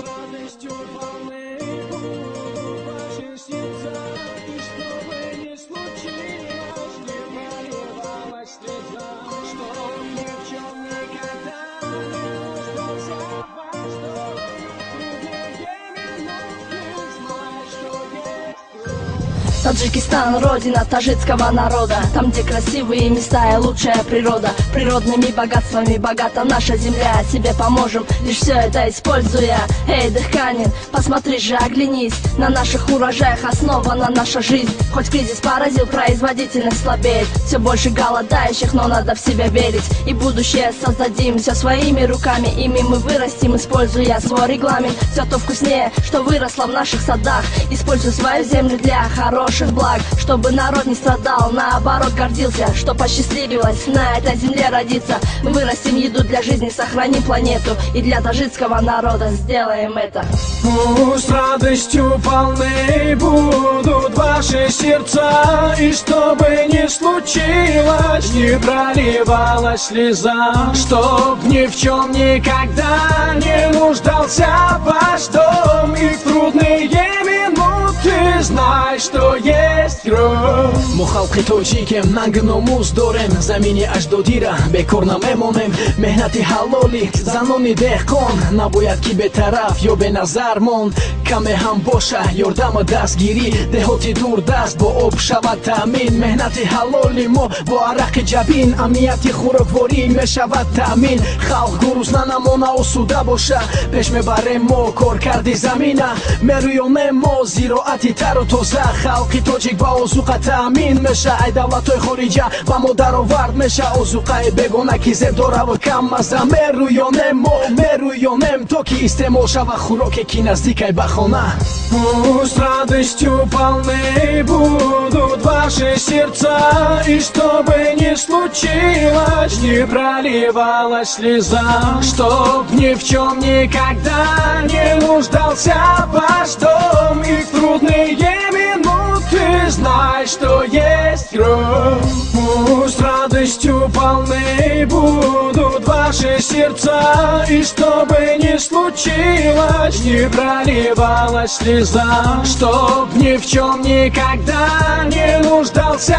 радостью полны будут ваши сердца, и что бы ни случилось, не проливалась слеза, что ни в чем никогда не нуждался ваш дом. Таджикистан — родина таджикского народа. Там, где красивые места и лучшая природа. Природными богатствами богата наша земля. Себе поможем, лишь все это используя. Эй, дыханин, посмотри же, оглянись. На наших урожаях основана наша жизнь. Хоть кризис поразил, производительность слабеет. Все больше голодающих, но надо в себя верить. И будущее создадим все своими руками. Ими мы вырастим, используя свой регламент. Все то вкуснее, что выросло в наших садах. Используй свою землю для хороших благ, чтобы народ не страдал, наоборот гордился, что посчастливилось на этой земле родиться. Мы вырастим еду для жизни, сохраним планету, и для таджикского народа сделаем это. Пусть радостью полны будут ваши сердца, и что бы ни случилось, не проливалась слеза, чтоб ни в чем никогда не нуждался ваш дом, и в трудные минуты знай, что есть кровь. мо халқи тоҷикем нанг номӯз дорем, замини аҷдодира бекор намемонем. Меҳнати ҳалоли занони деҳқон набояд ки бетараф ё беназар монд. Каме ҳам боша ёрдама дастгирӣ, деҳоти дурдаст бо об шавад таъмин. Меҳнати ҳалоли мо бо арақи ҷабин, амнияти хӯрокворӣ мешавад таъмин. халқ гурузна намона осуда боша, пеш мебарем мо коркарди замина. мерӯёнем мо зироати тару тоза, халқи тоҷик ба озуқа таъмин меша. ай давлатҳои хориҷа ба мо даровард меша, озуқаи бегона ки зеб дораву каммаза. мерӯёнем мо мерӯёнем то ки истеъмол шава хӯроке ки наздикай ба хона. Пусть радостью полны будут ваши сердца, и что бы ни случилось, не проливалась слеза, чтоб ни в чем никогда не нуждался ваш дом, и в трудные минуты знай, что есть кровь. Пусть радостью полны будут ваши сердца, и что бы ни случилось, не проливалась слеза, чтоб ни в чем никогда не нуждался